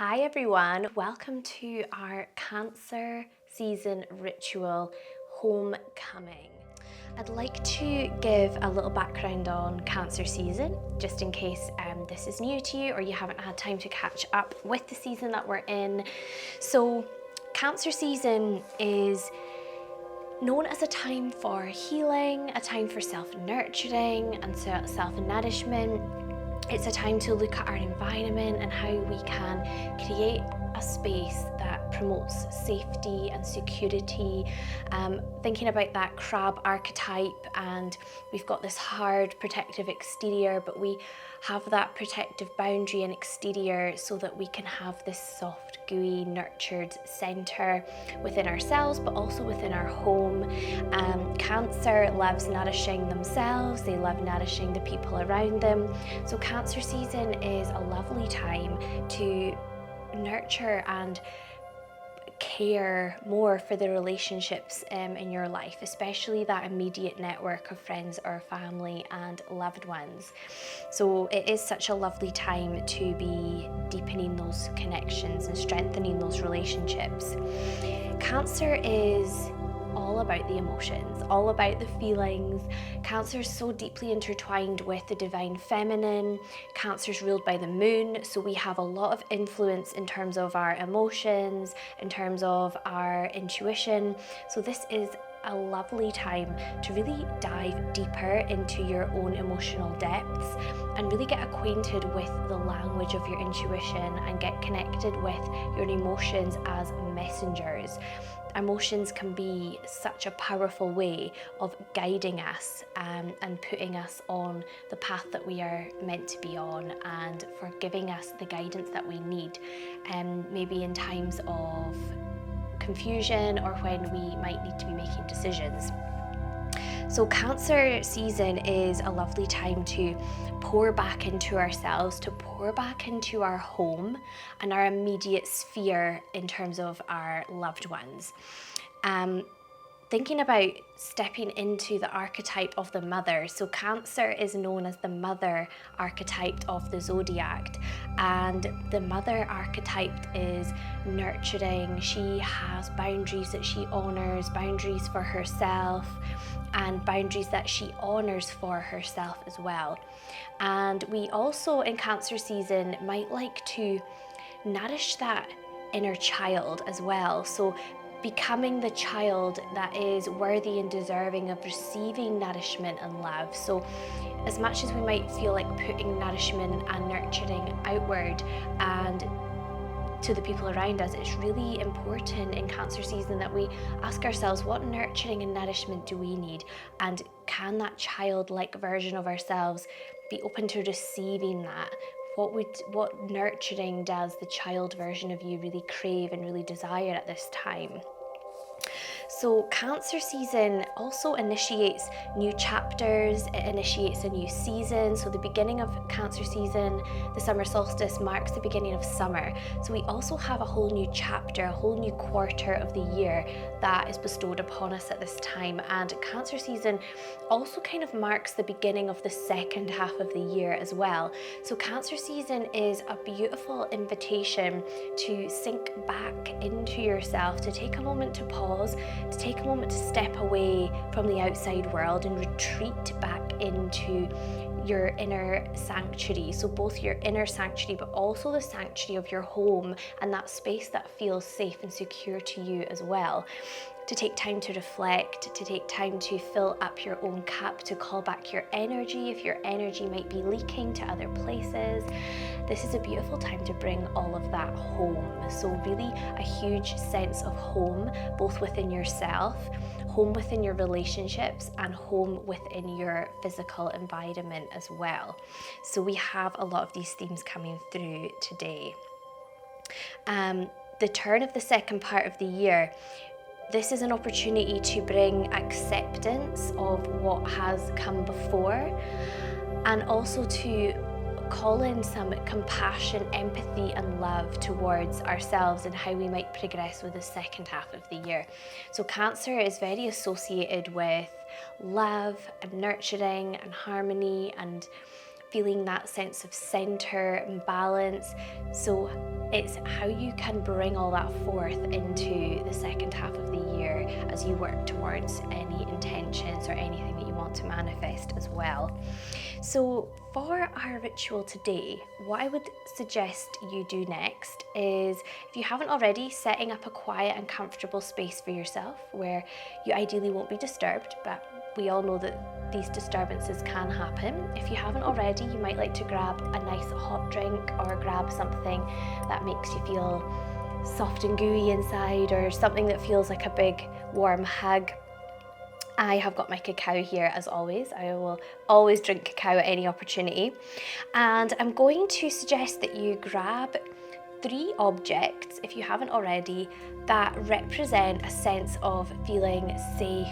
Hi everyone, welcome to our Cancer season ritual, Homecoming. I'd like to give a little background on Cancer season, just in case this is new to you or you haven't had time to catch up with the season that we're in. So Cancer season is known as a time for healing, a time for self-nurturing and self-nourishment. It's a time to look at our environment and how we can create a space that promotes safety and security. Thinking about that crab archetype, and we've got this hard protective exterior, but we have that protective boundary and exterior so that we can have this soft, gooey, nurtured center within ourselves, but also within our home. Cancer loves nourishing themselves, they love nourishing the people around them. So Cancer season is a lovely time to nurture and care more for the relationships in your life, especially that immediate network of friends or family and loved ones. So it is such a lovely time to be deepening those connections and strengthening those relationships. Cancer is all about the emotions, all about the feelings. Cancer is so deeply intertwined with the divine feminine. Cancer is ruled by the moon, so we have a lot of influence in terms of our emotions, in terms of our intuition. So this is a lovely time to really dive deeper into your own emotional depths and really get acquainted with the language of your intuition and get connected with your emotions as messengers. Emotions can be such a powerful way of guiding us and putting us on the path that we are meant to be on, and for giving us the guidance that we need, maybe in times of confusion or when we might need to be making decisions. So Cancer season is a lovely time to pour back into ourselves, to pour back into our home and our immediate sphere in terms of our loved ones. Thinking about stepping into the archetype of the mother. So Cancer is known as the mother archetype of the zodiac, and the mother archetype is nurturing. She has boundaries that she honors, boundaries for herself, and boundaries that she honors for herself as well. And we also in Cancer season might like to nourish that inner child as well. So becoming the child that is worthy and deserving of receiving nourishment and love. So as much as we might feel like putting nourishment and nurturing outward and to the people around us, it's really important in Cancer season that we ask ourselves, what nurturing and nourishment do we need? And can that childlike version of ourselves be open to receiving that? What nurturing does the child version of you really crave and really desire at this time? So Cancer season also initiates new chapters, it initiates a new season. So the beginning of Cancer season, the summer solstice, marks the beginning of summer. So we also have a whole new chapter, a whole new quarter of the year that is bestowed upon us at this time. And Cancer season also kind of marks the beginning of the second half of the year as well. So Cancer season is a beautiful invitation to sink back into yourself, to take a moment to pause, to take a moment to step away from the outside world and retreat back into your inner sanctuary. So both your inner sanctuary, but also the sanctuary of your home and that space that feels safe and secure to you as well. To take time to reflect, to take time to fill up your own cup, to call back your energy if your energy might be leaking to other places. This is a beautiful time to bring all of that home. So really a huge sense of home, both within yourself, home within your relationships, and home within your physical environment as well. So we have a lot of these themes coming through today. The turn of the second part of the year, this is an opportunity to bring acceptance of what has come before, and also to call in some compassion, empathy and love towards ourselves and how we might progress with the second half of the year. So Cancer is very associated with love and nurturing and harmony and feeling that sense of center and balance. So it's how you can bring all that forth into the second half of the year as you work towards any intentions or anything that you want to manifest as well. So for our ritual today, what I would suggest you do next is, if you haven't already, setting up a quiet and comfortable space for yourself where you ideally won't be disturbed, but we all know that these disturbances can happen. If you haven't already, you might like to grab a nice hot drink or grab something that makes you feel soft and gooey inside, or something that feels like a big warm hug. I have got my cacao here as always. I will always drink cacao at any opportunity. And I'm going to suggest that you grab 3 objects, if you haven't already, that represent a sense of feeling safe,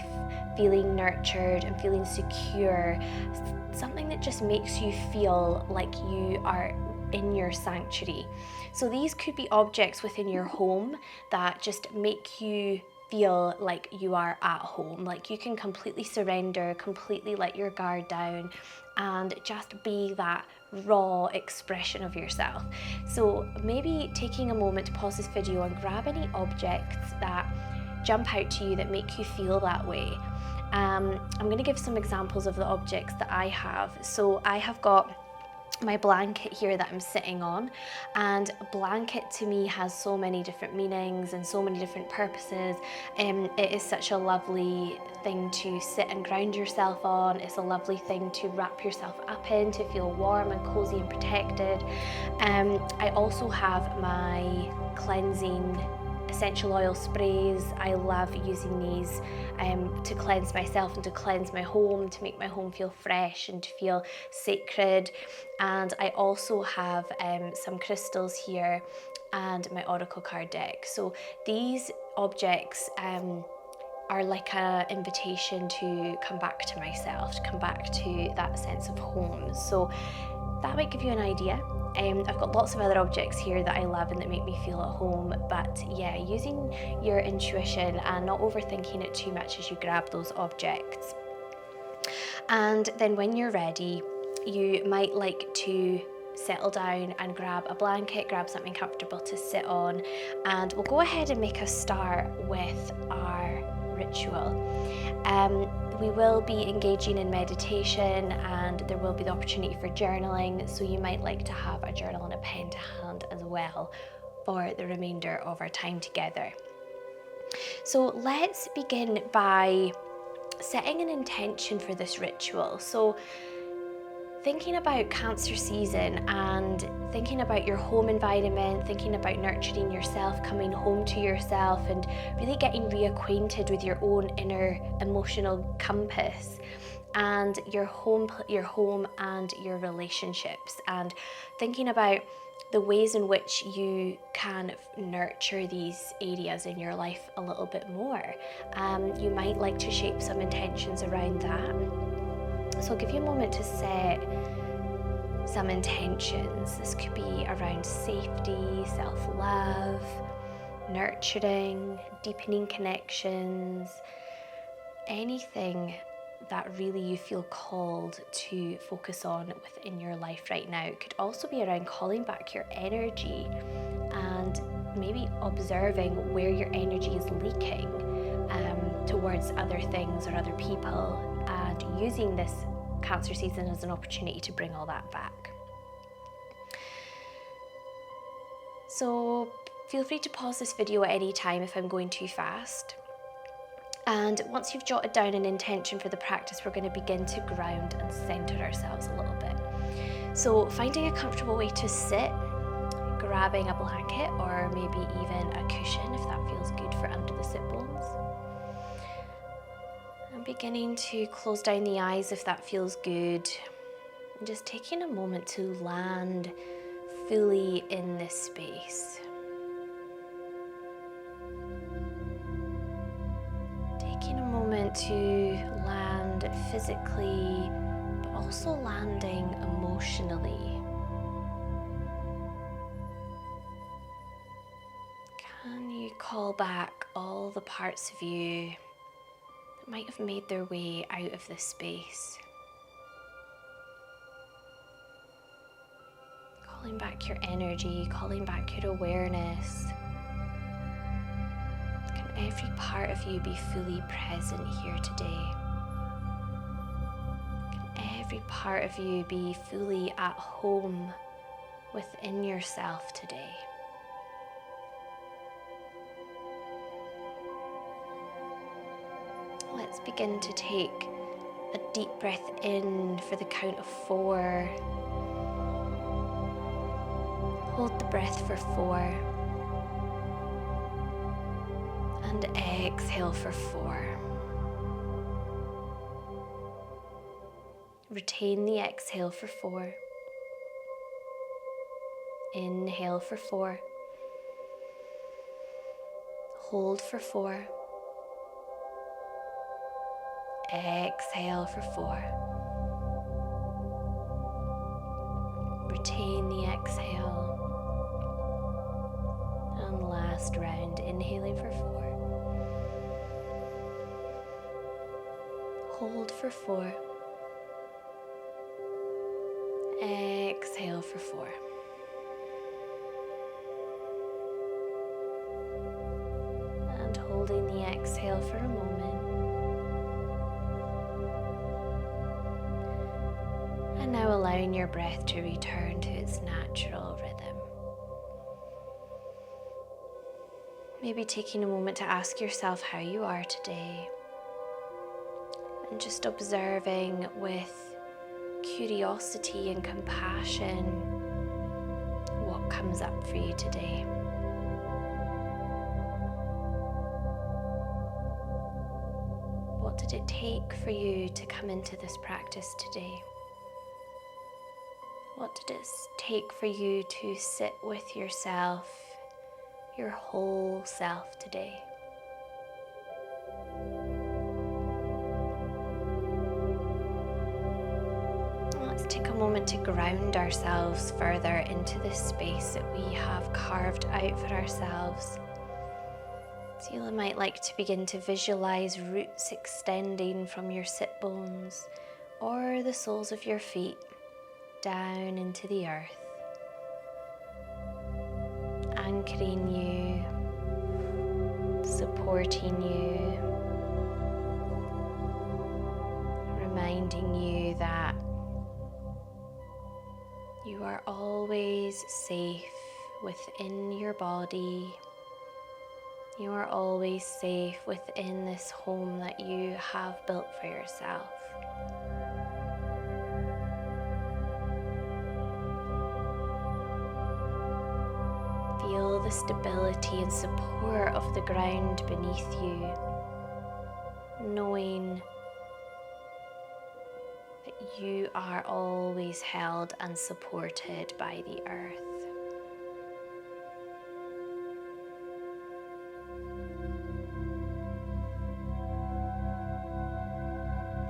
feeling nurtured and feeling secure. Something that just makes you feel like you are in your sanctuary. So these could be objects within your home that just make you feel like you are at home, like you can completely surrender, completely let your guard down and just be that raw expression of yourself. So maybe taking a moment to pause this video and grab any objects that jump out to you that make you feel that way. I'm going to give some examples of the objects that I have. So I have got my blanket here that I'm sitting on, and a blanket to me has so many different meanings and so many different purposes. It is such a lovely thing to sit and ground yourself on. It's a lovely thing to wrap yourself up in, to feel warm and cozy and protected. I also have my cleansing essential oil sprays. I love using these to cleanse myself and to cleanse my home, to make my home feel fresh and to feel sacred. And I also have some crystals here and my oracle card deck. So these objects are like an invitation to come back to myself, to come back to that sense of home. So that might give you an idea. I've got lots of other objects here that I love and that make me feel at home, but yeah, using your intuition and not overthinking it too much as you grab those objects. And then when you're ready, you might like to settle down and grab a blanket, grab something comfortable to sit on, and we'll go ahead and make a start with our ritual. We will be engaging in meditation and there will be the opportunity for journaling, so you might like to have a journal and a pen to hand as well for the remainder of our time together. So let's begin by setting an intention for this ritual. So thinking about Cancer season and thinking about your home environment, thinking about nurturing yourself, coming home to yourself and really getting reacquainted with your own inner emotional compass and your home and your relationships, and thinking about the ways in which you can nurture these areas in your life a little bit more. You might like to shape some intentions around that. So I'll give you a moment to set some intentions. This could be around safety, self-love, nurturing, deepening connections, anything that really you feel called to focus on within your life right now. It could also be around calling back your energy and maybe observing where your energy is leaking towards other things or other people, and using this Cancer season as an opportunity to bring all that back. So feel free to pause this video at any time if I'm going too fast. And once you've jotted down an intention for the practice, we're going to begin to ground and center ourselves a little bit. So finding a comfortable way to sit, grabbing a blanket or maybe even a cushion if that feels good for under the sit bones. And beginning to close down the eyes if that feels good. And just taking a moment to land fully in this space. Taking a moment to land physically, but also landing emotionally. Can you call back all the parts of you that might have made their way out of this space? calling back your energy, calling back your awareness. Can every part of you be fully present here today? Can every part of you be fully at home within yourself today? Let's begin to take a deep breath in for the count of 4. Hold the breath for 4. And exhale for 4. Retain the exhale for 4. Inhale for 4. Hold for 4. Exhale for 4. Retain the exhale. And last round, inhaling for 4. Hold for 4. Exhale for 4. And holding the exhale for a moment. And now allowing your breath to return to its natural rhythm. Maybe taking a moment to ask yourself how you are today. And just observing with curiosity and compassion what comes up for you today. What did it take for you to come into this practice today? What did it take for you to sit with yourself, your whole self today? Let's take a moment to ground ourselves further into this space that we have carved out for ourselves. So you might like to begin to visualize roots extending from your sit bones or the soles of your feet down into the earth, anchoring you, supporting you, reminding you that you are always safe within your body. You are always safe within this home that you have built for yourself. Feel the stability and support of the ground beneath you, knowing that you are always held and supported by the earth.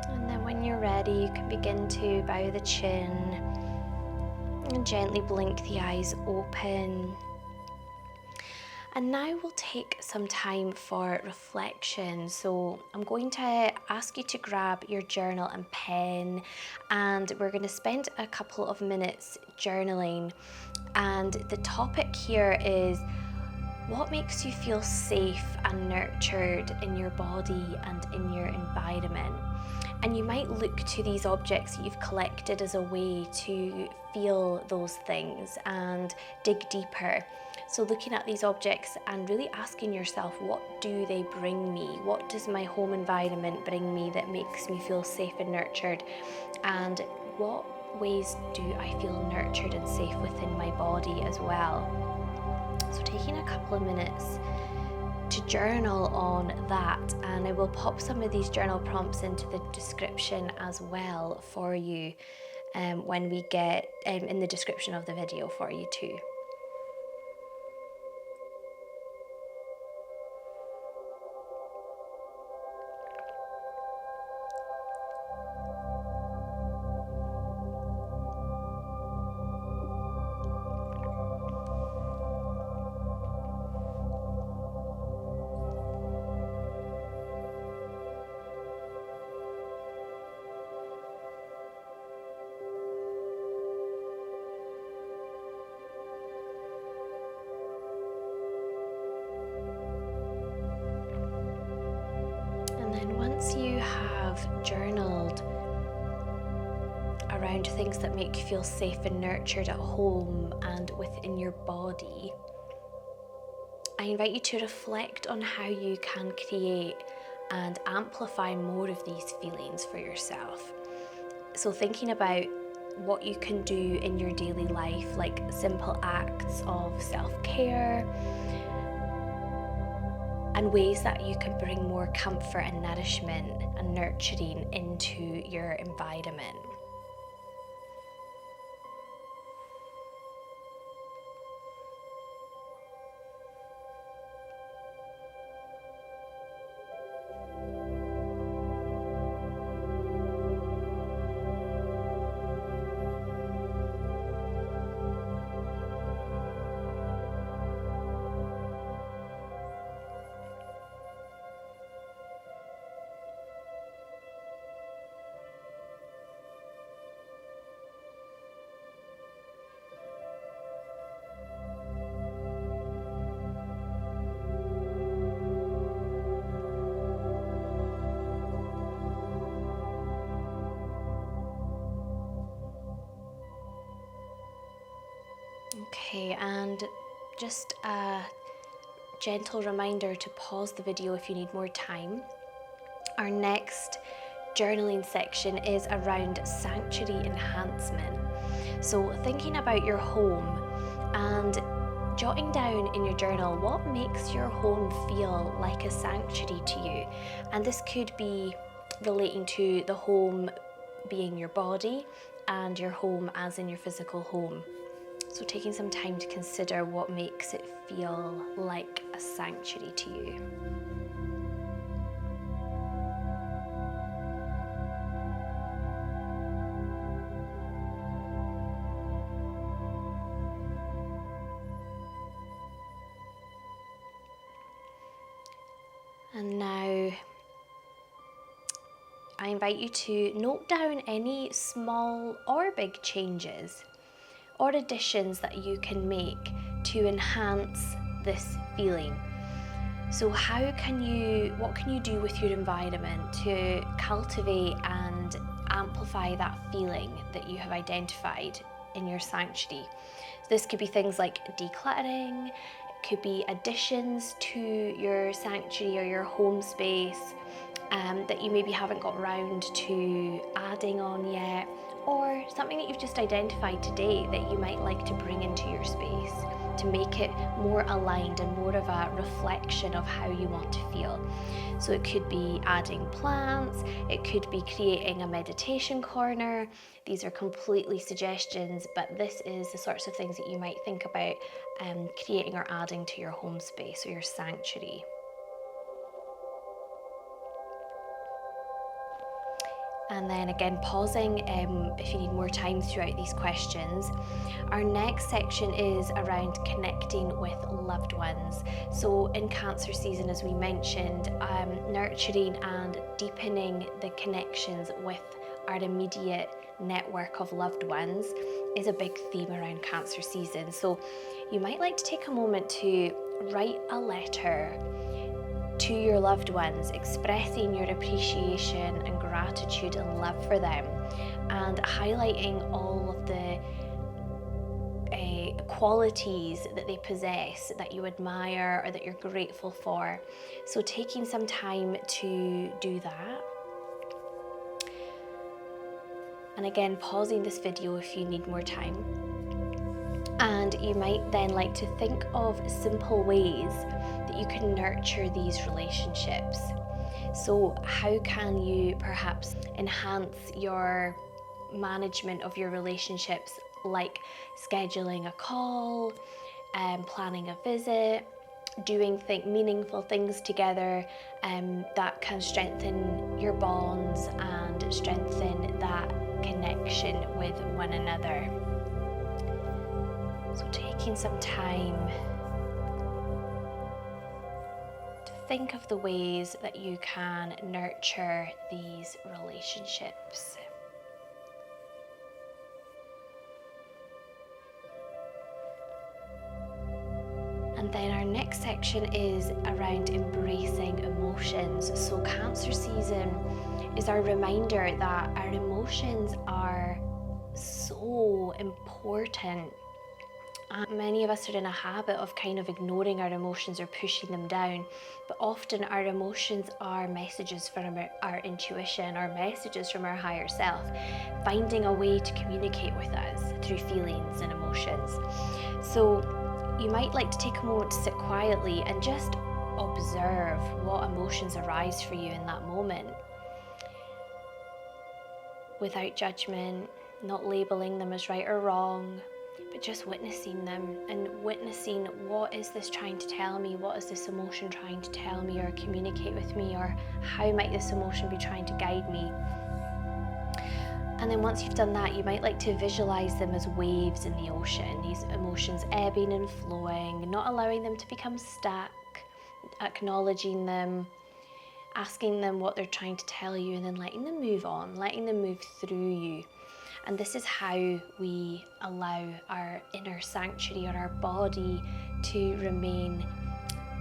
And then when you're ready, you can begin to bow the chin and gently blink the eyes open. And now we'll take some time for reflection. So I'm going to ask you to grab your journal and pen, and we're going to spend a couple of minutes journaling. And the topic here is what makes you feel safe and nurtured in your body and in your environment. And you might look to these objects that you've collected as a way to feel those things and dig deeper. So looking at these objects and really asking yourself, what do they bring me? What does my home environment bring me that makes me feel safe and nurtured? And what ways do I feel nurtured and safe within my body as well? So taking a couple of minutes to journal on that, and I will pop some of these journal prompts into the description as well for you when we get in the description of the video for you too. around things that make you feel safe and nurtured at home and within your body, I invite you to reflect on how you can create and amplify more of these feelings for yourself. So thinking about what you can do in your daily life, like simple acts of self-care, and ways that you can bring more comfort and nourishment and nurturing into your environment. Okay, and just a gentle reminder to pause the video if you need more time. Our next journaling section is around sanctuary enhancement. So thinking about your home and jotting down in your journal what makes your home feel like a sanctuary to you. And this could be relating to the home being your body and your home as in your physical home. So taking some time to consider what makes it feel like a sanctuary to you. And now I invite you to note down any small or big changes or additions that you can make to enhance this feeling. So what can you do with your environment to cultivate and amplify that feeling that you have identified in your sanctuary? This could be things like decluttering, it could be additions to your sanctuary or your home space that you maybe haven't got round to adding on yet, or something that you've just identified today that you might like to bring into your space to make it more aligned and more of a reflection of how you want to feel. So it could be adding plants, it could be creating a meditation corner. These are completely suggestions, but this is the sorts of things that you might think about creating or adding to your home space or your sanctuary. And then again, pausing if you need more time throughout these questions. Our next section is around connecting with loved ones. So in Cancer season, as we mentioned, nurturing and deepening the connections with our immediate network of loved ones is a big theme around Cancer season. So you might like to take a moment to write a letter to your loved ones, expressing your appreciation and gratitude and love for them, and highlighting all of the qualities that they possess that you admire or that you're grateful for. So taking some time to do that. And again, pausing this video if you need more time. And you might then like to think of simple ways that you can nurture these relationships. So how can you perhaps enhance your management of your relationships, like scheduling a call, planning a visit, doing meaningful things together that can strengthen your bonds and strengthen that connection with one another. So taking some time to think of the ways that you can nurture these relationships. And then our next section is around embracing emotions. So Cancer season is our reminder that our emotions are so important. Many of us are in a habit of kind of ignoring our emotions or pushing them down, but often our emotions are messages from our intuition, or messages from our higher self, finding a way to communicate with us through feelings and emotions. So you might like to take a moment to sit quietly and just observe what emotions arise for you in that moment, without judgment, not labeling them as right or wrong, but just witnessing them and witnessing, what is this trying to tell me? What is this emotion trying to tell me or communicate with me? Or how might this emotion be trying to guide me? And then once you've done that, you might like to visualize them as waves in the ocean, these emotions ebbing and flowing, not allowing them to become stuck, acknowledging them, asking them what they're trying to tell you, and then letting them move on, letting them move through you. And this is how we allow our inner sanctuary, or our body, to remain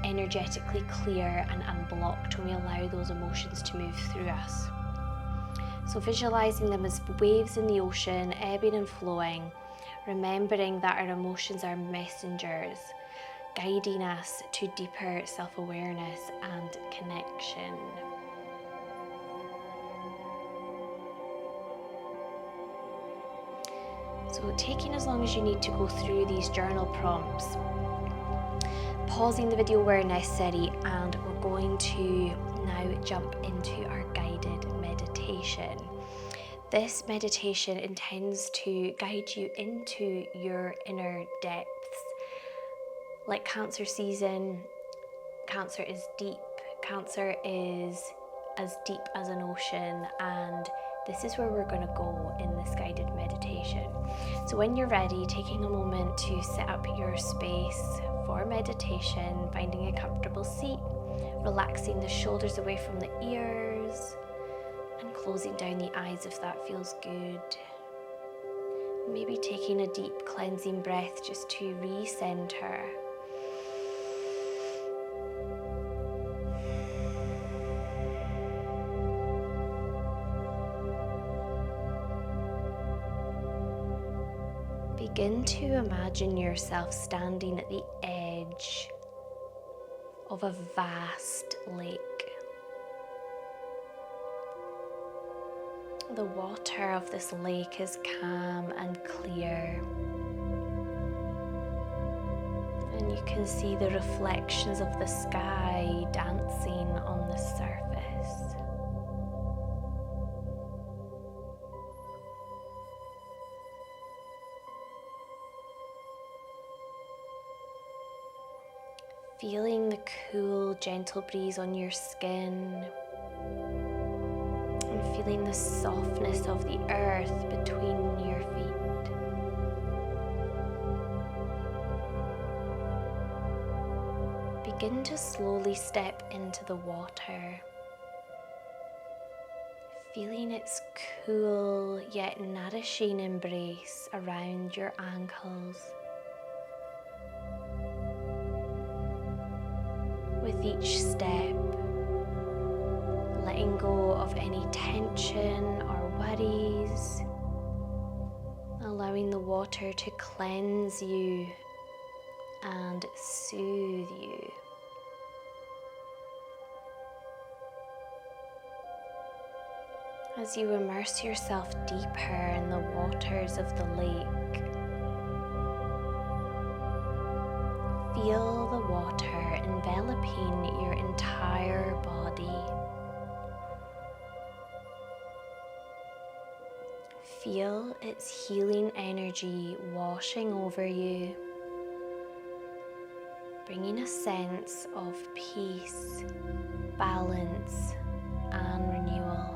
energetically clear and unblocked when we allow those emotions to move through us. So visualizing them as waves in the ocean, ebbing and flowing, remembering that our emotions are messengers, guiding us to deeper self-awareness and connection. So taking as long as you need to go through these journal prompts, pausing the video where necessary, and we're going to now jump into our guided meditation. This meditation intends to guide you into your inner depths. Like Cancer season, Cancer is deep. Cancer is as deep as an ocean, and this is where we're going to go in this guided meditation. So when you're ready, taking a moment to set up your space for meditation, finding a comfortable seat, relaxing the shoulders away from the ears, and closing down the eyes if that feels good. Maybe taking a deep cleansing breath just to recenter. Begin to imagine yourself standing at the edge of a vast lake. The water of this lake is calm and clear, and you can see the reflections of the sky dancing on the surface. Feeling the cool, gentle breeze on your skin, and feeling the softness of the earth between your feet. Begin to slowly step into the water, feeling its cool yet nourishing embrace around your ankles. With each step, letting go of any tension or worries, allowing the water to cleanse you and soothe you. As you immerse yourself deeper in the waters of the lake, feel the water enveloping your entire body. Feel its healing energy washing over you, bringing a sense of peace, balance, and renewal.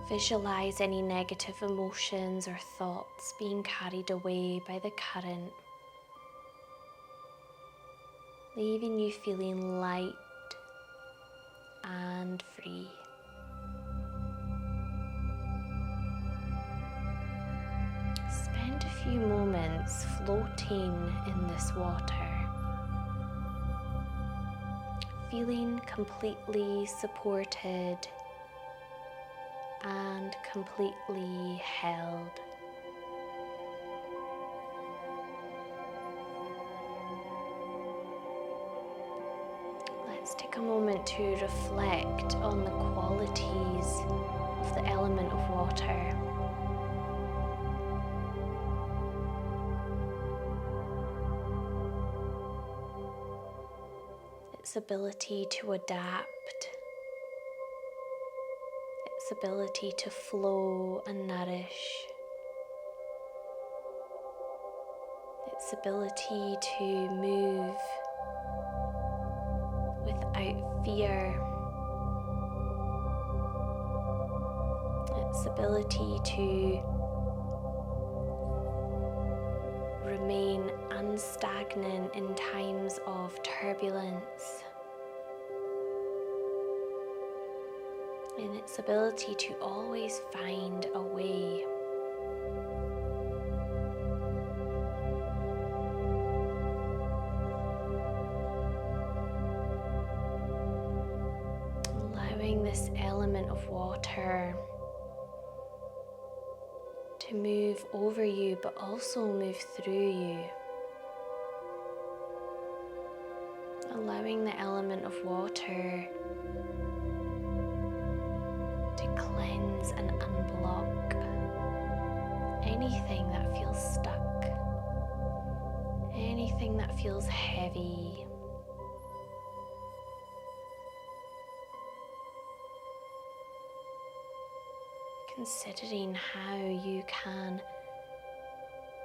Visualize any negative emotions or thoughts being carried away by the current, leaving you feeling light and free. Spend a few moments floating in this water, feeling completely supported and completely held. Let's take a moment to reflect on the qualities of the element of water. Its ability to adapt, its ability to flow and nourish, its ability to move without fear, its ability to remain unstagnant in times of turbulence, and its ability to always find a way. Allowing this element of water to move over you, but also move through you. Allowing the element of water to cleanse and unblock anything that feels stuck, anything that feels heavy. Considering how you can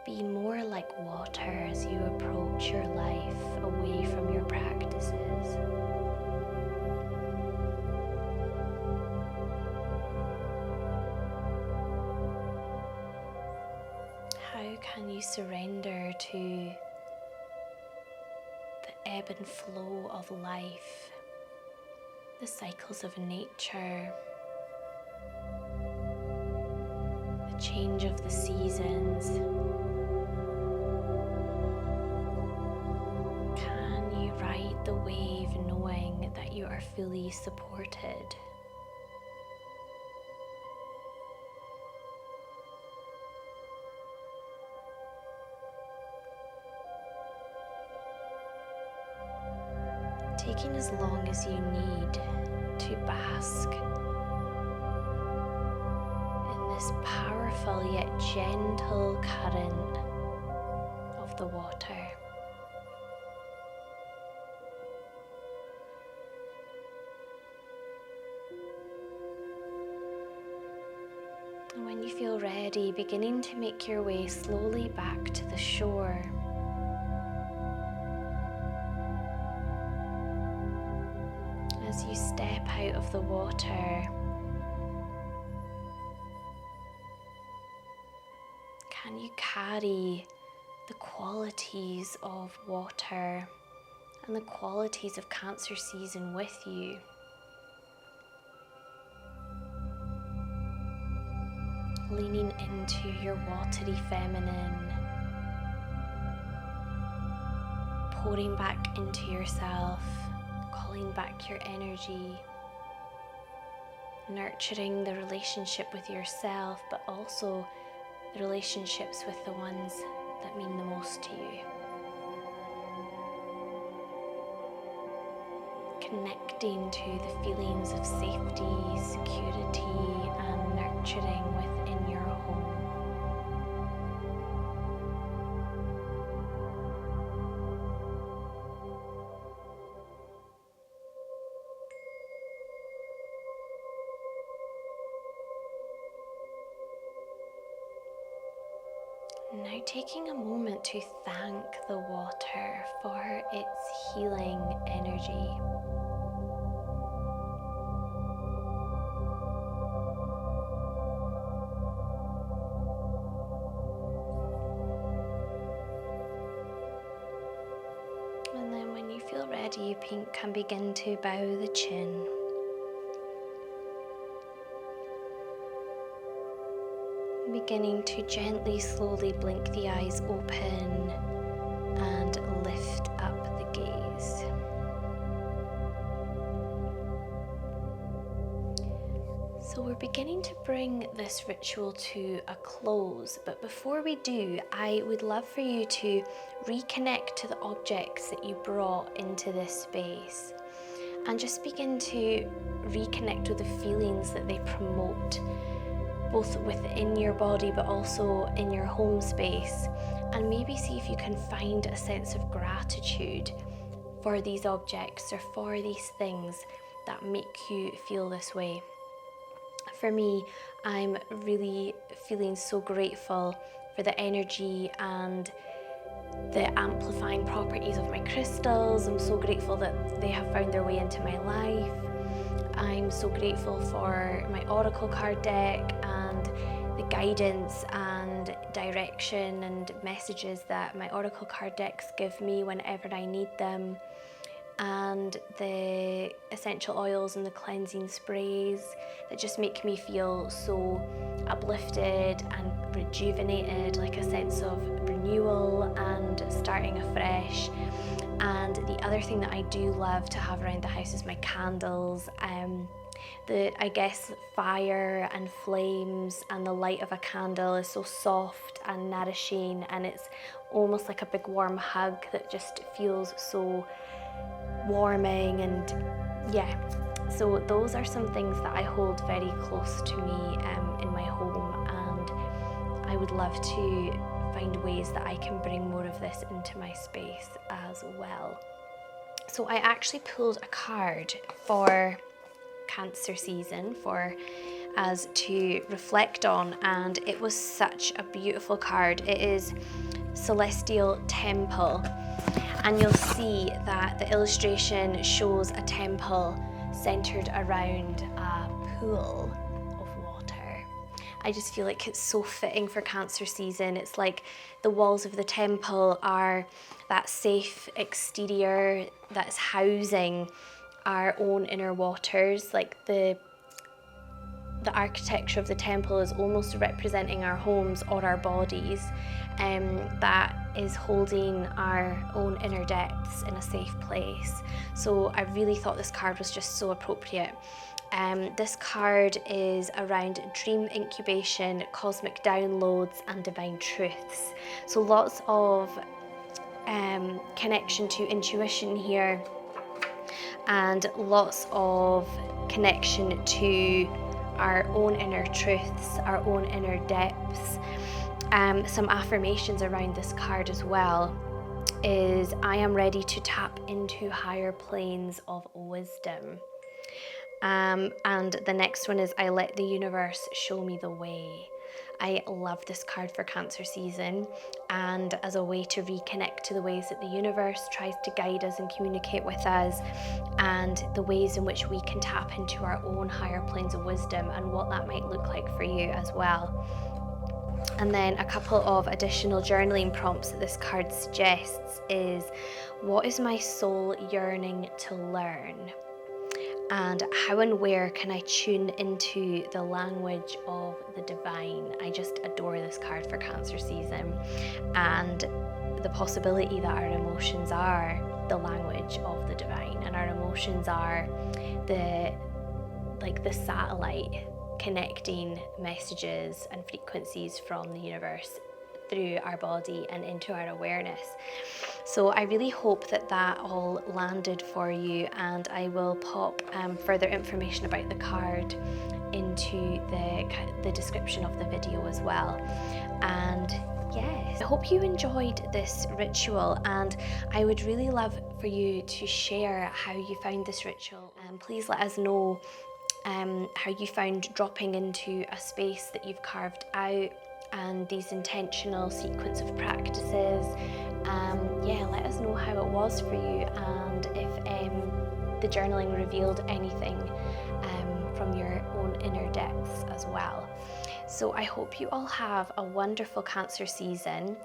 be more like water as you approach your life away from your practices. How can you surrender to the ebb and flow of life, the cycles of nature, the change of the seasons? Can you ride the wave knowing that you are fully supported? Taking as long as you need to bask in this powerful yet gentle current of the water. And when you feel ready, beginning to make your way slowly back to the shore. As you step out of the water, can you carry the qualities of water and the qualities of Cancer season with you? Leaning into your watery feminine, pouring back into yourself, calling back your energy, nurturing the relationship with yourself, but also the relationships with the ones that mean the most to you. Connecting to the feelings of safety, security, and nurturing within your home. Now taking a moment to thank the water for its healing energy. And then when you feel ready, you can begin to bow the chin. Beginning to gently, slowly blink the eyes open and lift up the gaze. So we're beginning to bring this ritual to a close, but before we do, I would love for you to reconnect to the objects that you brought into this space and just begin to reconnect with the feelings that they promote, both within your body but also in your home space, and maybe see if you can find a sense of gratitude for these objects or for these things that make you feel this way. For me, I'm really feeling so grateful for the energy and the amplifying properties of my crystals. I'm so grateful that they have found their way into my life. I'm so grateful for my oracle card deck and the guidance and direction and messages that my oracle card decks give me whenever I need them, and the essential oils and the cleansing sprays that just make me feel so uplifted and rejuvenated, like a sense of renewal and starting afresh. And the other thing that I do love to have around the house is my candles. I guess fire and flames and the light of a candle is so soft and nourishing, and it's almost like a big warm hug that just feels so warming. And yeah, so those are some things that I hold very close to me in my home, and I would love to find ways that I can bring more of this into my space as well. So I actually pulled a card for Cancer season for us to reflect on, and it was such a beautiful card. It is Celestial Temple, and you'll see that the illustration shows a temple centered around a pool of water. I just feel like it's so fitting for Cancer season. It's like the walls of the temple are that safe exterior that's housing our own inner waters. Like the architecture of the temple is almost representing our homes or our bodies, that is holding our own inner depths in a safe place. So I really thought this card was just so appropriate. This card is around dream incubation, cosmic downloads, and divine truths. So lots of connection to intuition here, and lots of connection to our own inner truths, our own inner depths. Some affirmations around this card as well is, I am ready to tap into higher planes of wisdom. And the next one is, I let the universe show me the way. I love this card for Cancer season, and as a way to reconnect to the ways that the universe tries to guide us and communicate with us, and the ways in which we can tap into our own higher planes of wisdom and what that might look like for you as well. And then a couple of additional journaling prompts that this card suggests is, what is my soul yearning to learn? And how and where can I tune into the language of the divine? I just adore this card for Cancer season, and the possibility that our emotions are the language of the divine, and our emotions are the satellite connecting messages and frequencies from the universe through our body and into our awareness. So I really hope that that all landed for you, and I will pop further information about the card into the description of the video as well. And yes, I hope you enjoyed this ritual, and I would really love for you to share how you found this ritual, and please let us know how you found dropping into a space that you've carved out and these intentional sequence of practices. Let us know how it was for you, and if the journaling revealed anything from your own inner depths as well. So I hope you all have a wonderful Cancer season,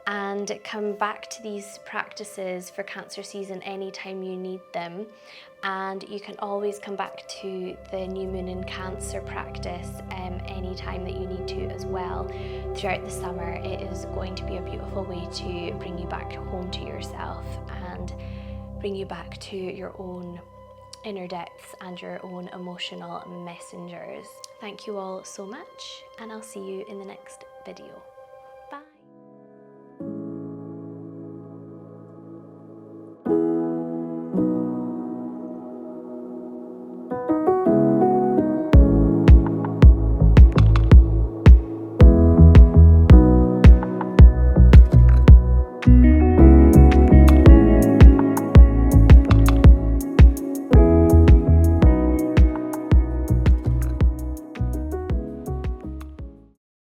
and come back to these practices for Cancer season anytime you need them. And you can always come back to the new moon in Cancer practice anytime that you need to as well throughout the summer. It is going to be a beautiful way to bring you back home to yourself and bring you back to your own inner depths and your own emotional messengers. Thank you all so much, and I'll see you in the next video.